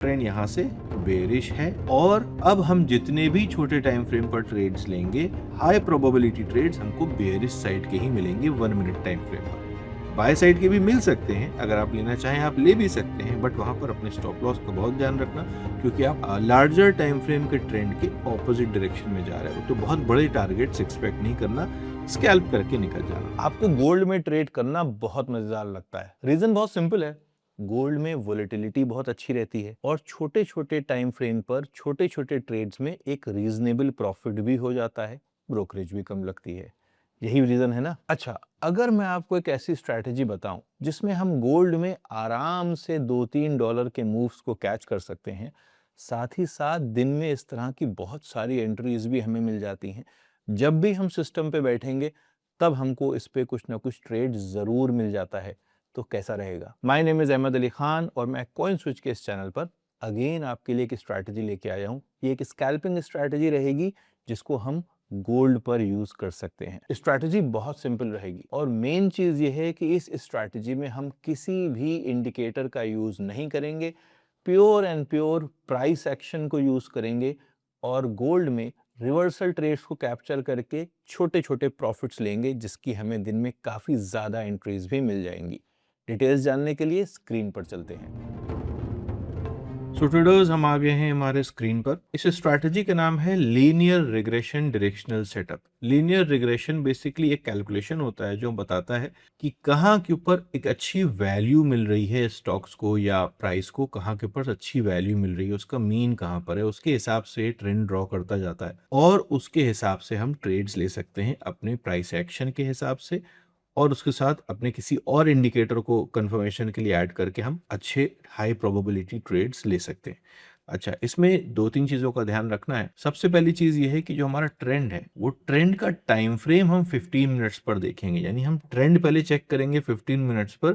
Trend यहाँ से bearish है और अब हम जितने भी छोटे टाइम फ्रेम पर ट्रेड्स लेंगे, हाई प्रोबेबिलिटी ट्रेड्स हमको बेरिश साइड के ही मिलेंगे 1 मिनट टाइम फ्रेम पर। बाय साइड के भी मिल सकते हैं, अगर आप लेना चाहें आप ले भी सकते हैं, बट वहां पर अपने स्टॉप लॉस का बहुत ध्यान रखना, क्योंकि आप लार्जर टाइम फ्रेम के ट्रेंड के ऑपोजिट डायरेक्शन में जा रहे हो, तो बहुत बड़े टारगेट्स एक्सपेक्ट नहीं करना, स्कैल्प करके निकल जाना। आपको गोल्ड में ट्रेड करना बहुत मजेदार लगता है। रीजन बहुत सिंपल है, गोल्ड में वोलेटिलिटी बहुत अच्छी रहती है और छोटे छोटे टाइम फ्रेम पर छोटे छोटे ट्रेड्स में एक रीजनेबल प्रॉफिट भी हो जाता है, ब्रोकरेज भी कम लगती है। यही रीजन है ना। अच्छा, अगर मैं आपको एक ऐसी स्ट्रैटेजी बताऊं जिसमें हम गोल्ड में आराम से $2-3 के मूव्स को कैच कर सकते हैं, साथ ही साथ दिन में इस तरह की बहुत सारी एंट्रीज भी हमें मिल जाती हैं, जब भी हम सिस्टम पे बैठेंगे तब हमको इस पे कुछ ना कुछ ट्रेड जरूर मिल जाता है, तो कैसा रहेगा। My name is Ahmed Ali Khan और मैं कॉइन स्विच के इस चैनल पर अगेन आपके लिए एक स्ट्रैटेजी लेके आया हूँ। ये एक स्कैल्पिंग स्ट्रैटेजी रहेगी जिसको हम गोल्ड पर यूज कर सकते हैं। स्ट्रैटेजी बहुत सिंपल रहेगी और मेन चीज ये है कि इस स्ट्रैटेजी में हम किसी भी इंडिकेटर का यूज नहीं करेंगे, pure and pure price action को यूज करेंगे और गोल्ड में रिवर्सल ट्रेड्स को कैप्चर करके छोटे छोटे प्रॉफिट्स लेंगे, जिसकी हमें दिन में काफी ज्यादा एंट्रीज भी मिल जाएंगी। डिटेल्स जानने के लिए स्क्रीन पर चलते हैं। सो ट्रेडर्स, हम आ गए हैं हमारे स्क्रीन पर। इस स्ट्रैटेजी का नाम है linear regression directional setup. Linear regression basically एक कैलकुलेशन होता है जो बताता है कि कहाँ के ऊपर एक अच्छी वैल्यू मिल रही है स्टॉक्स को या प्राइस को, कहाँ के ऊपर अच्छी वैल्यू मिल रही है, उसका मीन कहाँ पर है, उसके हिसाब से ट्रेंड ड्रॉ करता जाता है और उसके हिसाब से हम ट्रेड्स ले सकते हैं अपने प्राइस एक्शन के हिसाब से, और उसके साथ अपने किसी और इंडिकेटर को कंफर्मेशन के लिए ऐड करके हम अच्छे हाई प्रोबेबिलिटी ट्रेड्स ले सकते हैं। अच्छा, इसमें 2-3 चीज़ों का ध्यान रखना है। सबसे पहली चीज़ ये है कि जो हमारा ट्रेंड है वो ट्रेंड का टाइम फ्रेम हम 15 मिनट्स पर देखेंगे, यानी हम ट्रेंड पहले चेक करेंगे 15 मिनट्स पर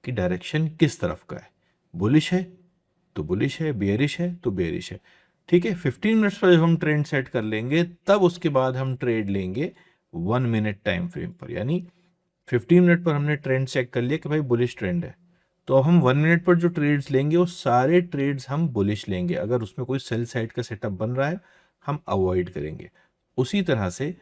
कि डायरेक्शन किस तरफ का है। बुलिश है तो बुलिश है, बेयरिश है तो बेयरिश है। ठीक है, 15 मिनट्स पर जब हम ट्रेंड सेट कर लेंगे तब उसके बाद हम ट्रेड लेंगे 1 मिनट टाइम फ्रेम पर, यानी 15 मिनट पर हमने ट्रेंड चेक कर लिया कि भाई बुलिश ट्रेंड है, तो अब हम 1 मिनट पर जो ट्रेड्स लेंगे वो सारे ट्रेड्स हम बुलिश लेंगे। अगर उसमें कोई सेल साइड का सेटअप बन रहा है हम अवॉइड करेंगे। उसी तरह से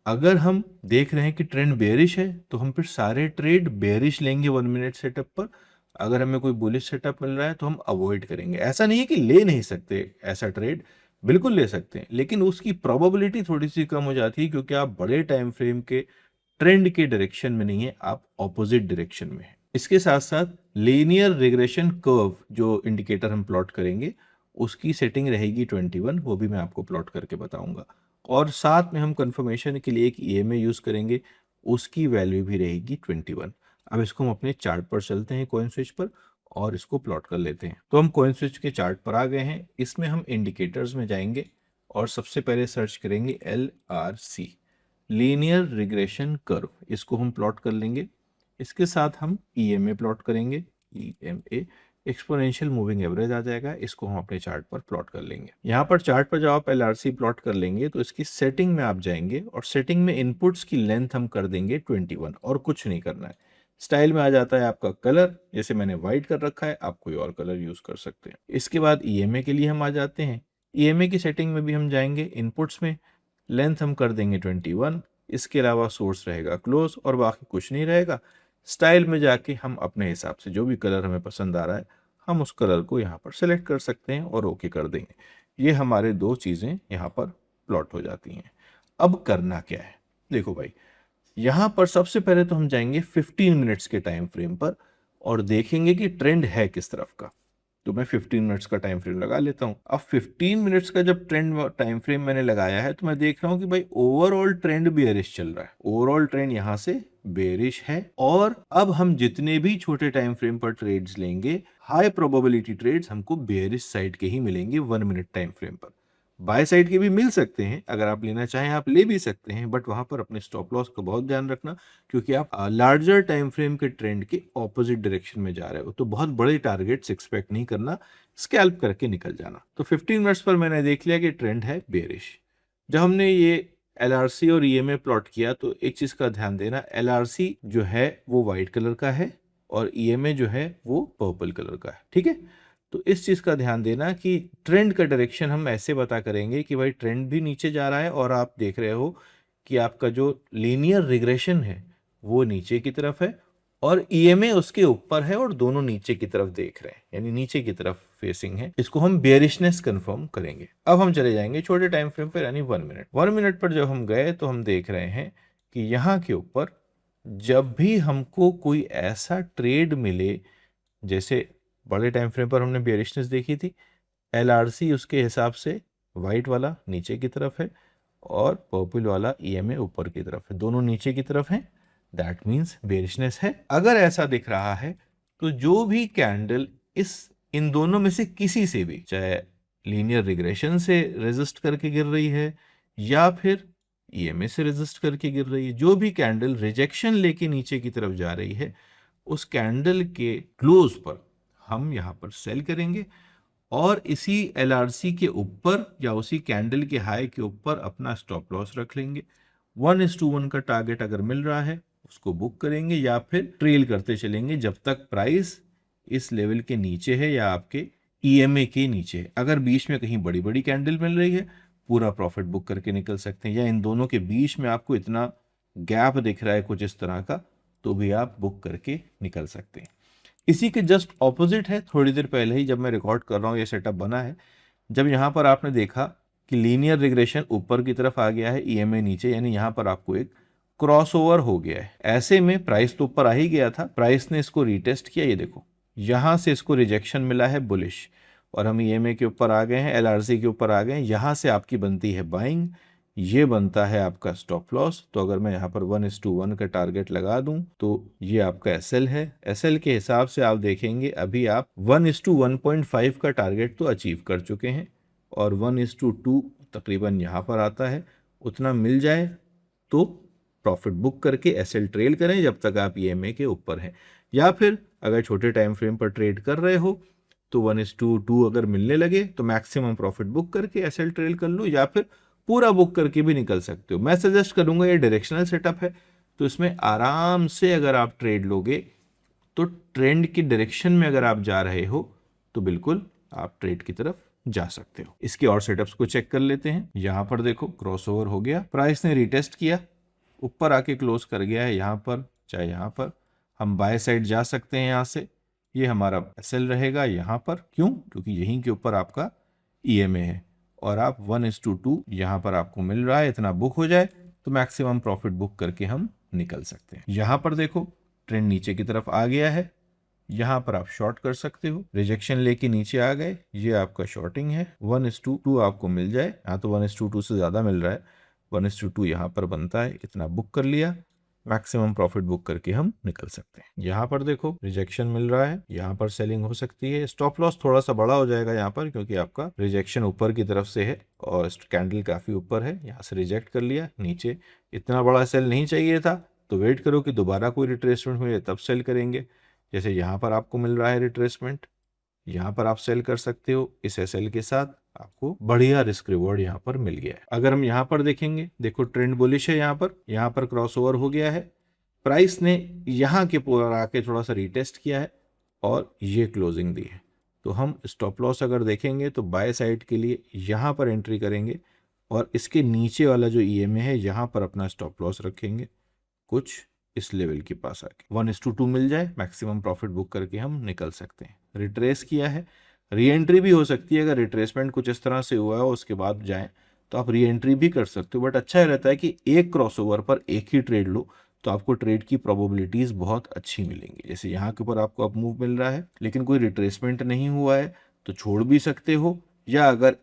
अगर हम देख रहे हैं कि ट्रेंड बेयरिश है तो हम फिर सारे ट्रेड बेयरिश लेंगे 1 मिनट सेटअप पर। अगर हमें कोई बुलिश सेटअप मिल रहा है तो हम अवॉइड करेंगे। ऐसा नहीं है कि ले नहीं सकते ऐसा ट्रेड, बिल्कुल ले सकते हैं, लेकिन उसकी प्रोबेबिलिटी थोड़ी सी कम हो जाती है क्योंकि आप बड़े टाइम फ्रेम के ट्रेंड के डायरेक्शन में नहीं है, आप ऑपोजिट डायरेक्शन में है। इसके साथ साथ लीनियर रिग्रेशन कर्व जो इंडिकेटर हम प्लॉट करेंगे उसकी सेटिंग रहेगी 21, वो भी मैं आपको प्लॉट करके बताऊंगा। और साथ में हम कंफर्मेशन के लिए एक ईएमए यूज करेंगे, उसकी वैल्यू भी रहेगी 21। अब इसको हम अपने चार्ट पर चलते हैं कॉइन स्विच पर और इसको प्लॉट कर लेते हैं। तो हम कॉइन स्विच के चार्ट पर आ गए हैं। इसमें हम इंडिकेटर्स में जाएंगे और सबसे पहले सर्च करेंगे LRC, लीनियर रिग्रेशन कर्व, इसको हम प्लॉट कर लेंगे। इसके साथ हम ईएमए प्लॉट करेंगे, ईएमए एक्सपोनेंशियल मूविंग एवरेज आ जाएगा, इसको हम अपने चार्ट पर प्लॉट कर लेंगे। यहाँ पर चार्ट पर जब आप LRC प्लॉट कर लेंगे तो इसकी सेटिंग में आप जाएंगे और सेटिंग में इनपुट्स की लेंथ हम कर देंगे 21 और कुछ नहीं करना है। स्टाइल में आ जाता है आपका कलर, जैसे मैंने व्हाइट कर रखा है, आप कोई और कलर यूज कर सकते हैं। इसके बाद ईएमए के लिए हम आ जाते हैं। ईएमए की सेटिंग में भी हम जाएंगे, इनपुट्स में लेंथ हम कर देंगे 21, इसके अलावा सोर्स रहेगा क्लोज और बाकी कुछ नहीं रहेगा। स्टाइल में जाके हम अपने हिसाब से जो भी कलर हमें पसंद आ रहा है हम उस कलर को यहाँ पर सेलेक्ट कर सकते हैं और ओके कर देंगे। ये हमारे दो चीज़ें यहाँ पर प्लॉट हो जाती हैं। अब करना क्या है, देखो भाई, यहाँ पर सबसे पहले तो हम जाएंगे 15 मिनट्स के टाइम फ्रेम पर और देखेंगे कि ट्रेंड है किस तरफ का। तो मैं 15 मिनट्स का टाइम फ्रेम लगा लेता हूँ। अब 15 मिनट्स का जब ट्रेंड टाइम फ्रेम मैंने लगाया है तो मैं देख रहा हूँ कि भाई ओवरऑल ट्रेंड बेयरिश चल रहा है। ओवरऑल ट्रेंड यहाँ से बेयरिश है और अब हम जितने भी छोटे टाइम फ्रेम पर ट्रेड्स लेंगे, हाई प्रोबेबिलिटी ट्रेड्स हमको बेयरिश साइड के ही मिलेंगे 1 मिनट टाइम फ्रेम पर। बाय साइड के भी मिल सकते हैं, अगर आप लेना चाहें आप ले भी सकते हैं, बट वहां पर अपने स्टॉप लॉस का बहुत ध्यान रखना, क्योंकि आप लार्जर टाइम फ्रेम के ट्रेंड के ऑपोजिट डायरेक्शन में जा रहे हो, तो बहुत बड़े टारगेट्स एक्सपेक्ट नहीं करना, स्कैल्प करके निकल जाना। तो 15 मिनट्स पर मैंने देख लिया कि ट्रेंड है बेरिश। जब हमने ये LRC और EMA प्लॉट किया तो एक चीज का ध्यान देना, LRC जो है वो व्हाइट कलर का है और EMA जो है वो पर्पल कलर का है। ठीक है, तो इस चीज़ का ध्यान देना कि ट्रेंड का डायरेक्शन हम ऐसे पता करेंगे कि भाई ट्रेंड भी नीचे जा रहा है और आप देख रहे हो कि आपका जो लीनियर रिग्रेशन है वो नीचे की तरफ है और ईएमए उसके ऊपर है और दोनों नीचे की तरफ देख रहे हैं, यानी नीचे की तरफ फेसिंग है। इसको हम बेयरिशनेस कंफर्म करेंगे। अब हम चले जाएंगे छोटे टाइम फ्रेम पर, यानी 1 मिनट। 1 मिनट पर जब हम गए तो हम देख रहे हैं कि यहाँ के ऊपर जब भी हमको कोई ऐसा ट्रेड मिले, जैसे बड़े टाइम फ्रेम पर हमने बेयरिशनेस देखी थी, एलआरसी उसके हिसाब से वाइट वाला नीचे की तरफ है और पर्पल वाला ईएमए ऊपर की तरफ है, दोनों नीचे की तरफ हैं, दैट मीन्स बेयरिशनेस है। अगर ऐसा दिख रहा है तो जो भी कैंडल इन दोनों में से किसी से भी, चाहे लीनियर रिग्रेशन से रेजिस्ट करके गिर रही है या फिर ईएमए से रेजिस्ट करके गिर रही है, जो भी कैंडल रिजेक्शन लेके नीचे की तरफ जा रही है, उस कैंडल के क्लोज पर हम यहाँ पर सेल करेंगे और इसी एलआरसी के ऊपर या उसी कैंडल के हाई के ऊपर अपना स्टॉप लॉस रख लेंगे। 1:1 का टारगेट अगर मिल रहा है उसको बुक करेंगे या फिर ट्रेल करते चलेंगे जब तक प्राइस इस लेवल के नीचे है या आपके ईएमए के नीचे है। अगर बीच में कहीं बड़ी बड़ी कैंडल मिल रही है, पूरा प्रॉफिट बुक करके निकल सकते हैं, या इन दोनों के बीच में आपको इतना गैप दिख रहा है कुछ इस तरह का, तो भी आप बुक करके निकल सकते हैं। इसी के जस्ट ऑपोजिट है, थोड़ी देर पहले ही जब मैं रिकॉर्ड कर रहा हूँ ये सेटअप बना है, जब यहाँ पर आपने देखा कि लीनियर रिग्रेशन ऊपर की तरफ आ गया है, ईएमए नीचे, यानी यहाँ पर आपको एक क्रॉसओवर हो गया है। ऐसे में प्राइस तो ऊपर आ ही गया था, प्राइस ने इसको रीटेस्ट किया, ये देखो यहाँ से इसको रिजेक्शन मिला है बुलिश और हम ईएमए के ऊपर आ गए हैं, एलआरसी के ऊपर आ गए हैं, यहाँ से आपकी बनती है बाइंग, ये बनता है आपका स्टॉप लॉस। तो अगर मैं यहाँ पर 1:1 का टारगेट लगा दूं तो ये आपका एसएल है। एसएल के हिसाब से आप देखेंगे अभी आप 1:1.5 का टारगेट तो अचीव कर चुके हैं और 1:2 तकरीबन यहाँ पर आता है, उतना मिल जाए तो प्रॉफिट बुक करके एसएल ट्रेल करें जब तक आप ईएमए के ऊपर हैं, या फिर अगर छोटे टाइम फ्रेम पर ट्रेड कर रहे हो तो 1:2 अगर मिलने लगे तो मैक्सिमम प्रॉफिट बुक करके एसएल ट्रेल कर लो या फिर पूरा बुक करके भी निकल सकते हो। मैं सजेस्ट करूंगा, ये डायरेक्शनल सेटअप है तो इसमें आराम से अगर आप ट्रेड लोगे तो ट्रेंड की डायरेक्शन में अगर आप जा रहे हो तो बिल्कुल आप ट्रेड की तरफ जा सकते हो। इसके और सेटअप्स को चेक कर लेते हैं। यहाँ पर देखो क्रॉसओवर हो गया, प्राइस ने रिटेस्ट किया, ऊपर आके क्लोज कर गया है यहाँ पर, चाहे यहाँ पर हम बाय साइड जा सकते हैं। यहाँ से ये हमारा एसएल रहेगा यहाँ पर, क्यों? क्योंकि यहीं के ऊपर आपका ईएमए है और आप 1:2 यहाँ पर आपको मिल रहा है, इतना बुक हो जाए तो मैक्सिमम प्रॉफिट बुक करके हम निकल सकते हैं। यहाँ पर देखो ट्रेंड नीचे की तरफ आ गया है, यहाँ पर आप शॉर्ट कर सकते हो, रिजेक्शन लेके नीचे आ गए, ये आपका शॉर्टिंग है। 1:2 आपको मिल जाए, यहाँ तो 1:2 से ज़्यादा मिल रहा है, 1:2 यहाँ पर बनता है, इतना बुक कर लिया, मैक्सिमम प्रॉफिट बुक करके हम निकल सकते हैं। यहाँ पर देखो रिजेक्शन मिल रहा है, यहाँ पर सेलिंग हो सकती है, स्टॉप लॉस थोड़ा सा बड़ा हो जाएगा यहाँ पर क्योंकि आपका रिजेक्शन ऊपर की तरफ से है और कैंडल काफ़ी ऊपर है, यहाँ से रिजेक्ट कर लिया, नीचे इतना बड़ा सेल नहीं चाहिए था तो वेट करो कि दोबारा कोई रिट्रेसमेंट मिले तब सेल करेंगे। जैसे यहाँ पर आपको मिल रहा है रिट्रेसमेंट, यहाँ पर आप सेल कर सकते हो, इस एसएल के साथ आपको बढ़िया रिस्क रिवॉर्ड यहाँ पर मिल गया है। अगर हम यहाँ पर देखेंगे, देखो ट्रेंड बुलिश है, यहाँ पर क्रॉसओवर हो गया है, प्राइस ने यहाँ के पूरा आके थोड़ा सा रीटेस्ट किया है और ये क्लोजिंग दी है। तो हम स्टॉप लॉस अगर देखेंगे तो बाय साइड के लिए यहाँ पर एंट्री करेंगे और इसके नीचे वाला जो ईएमए है यहाँ पर अपना स्टॉप लॉस रखेंगे, कुछ इस लेवल के पास आके 1:2 मिल जाए, मैक्सिमम प्रॉफिट बुक करके हम निकल सकते हैं। रिट्रेस किया है, री एंट्री भी हो सकती है, अगर रिट्रेसमेंट कुछ इस तरह से हुआ है उसके बाद जाएं तो आप री एंट्री भी कर सकते हो, बट अच्छा रहता है कि एक क्रॉसओवर पर एक ही ट्रेड लो तो आपको ट्रेड की प्रोबेबिलिटीज बहुत अच्छी मिलेंगी। जैसे यहाँ के ऊपर आपको अप मूव मिल रहा है लेकिन कोई रिट्रेसमेंट नहीं हुआ है तो छोड़ भी सकते हो, या अगर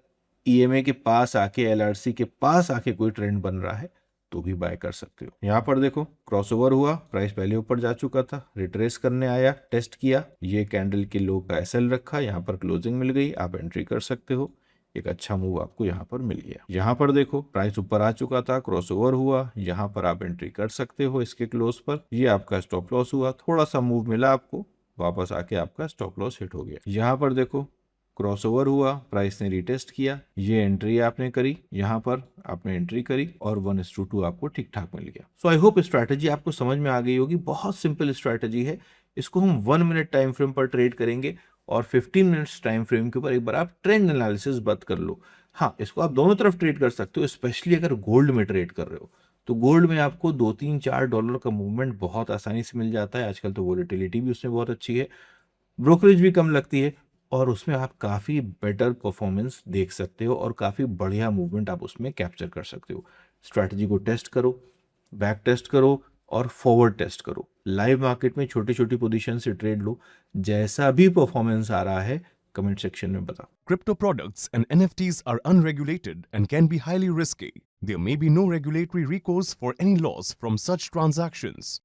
ईएमए के पास आके, एलआरसी के पास आके कोई ट्रेंड बन रहा है तो भी बाय कर सकते हो। यहाँ पर देखो क्रॉसओवर हुआ, प्राइस पहले ऊपर जा चुका था, रिट्रेस करने आया, टेस्ट किया, ये कैंडल के लो का एसएल रखा, यहाँ पर क्लोजिंग मिल गई, आप एंट्री कर सकते हो, एक अच्छा मूव आपको यहाँ पर मिल गया। यहाँ पर देखो प्राइस ऊपर आ चुका था, क्रॉसओवर हुआ, यहाँ पर आप एंट्री कर सकते हो इसके क्लोज पर, ये आपका स्टॉप लॉस हुआ, थोड़ा सा मूव मिला आपको, वापस आके आपका स्टॉप लॉस हिट हो गया। यहाँ पर देखो क्रॉसओवर हुआ, प्राइस ने रिटेस्ट किया, ये एंट्री आपने करी, यहाँ पर आपने एंट्री करी और 1:2 आपको ठीक ठाक मिल गया। सो आई होप स्ट्रैटेजी आपको समझ में आ गई होगी। बहुत सिंपल स्ट्रैटेजी है, इसको हम 1 मिनट टाइम फ्रेम पर ट्रेड करेंगे और 15 मिनट्स टाइम फ्रेम के ऊपर एक बार आप ट्रेंड एनालिसिस बंद कर लो। हाँ, इसको आप दोनों तरफ ट्रेड कर सकते हो, स्पेशली अगर गोल्ड में ट्रेड कर रहे हो तो गोल्ड में आपको $2-3-4 का मूवमेंट बहुत आसानी से मिल जाता है। आजकल तो वोलेटिलिटी भी उसमें बहुत अच्छी है, ब्रोकरेज भी कम लगती है और उसमें आप काफ़ी बेटर परफॉर्मेंस देख सकते हो और काफ़ी बढ़िया मूवमेंट आप उसमें कैप्चर कर सकते हो। स्ट्रैटेजी को टेस्ट करो, बैक टेस्ट करो और फॉरवर्ड टेस्ट करो। लाइव मार्केट में छोटी छोटी पोजीशन से ट्रेड लो, जैसा भी परफॉर्मेंस आ रहा है कमेंट सेक्शन में बताओ। Crypto products and NFTs are unregulated and can be highly risky. There may be no regulatory recourse for any loss from such transactions.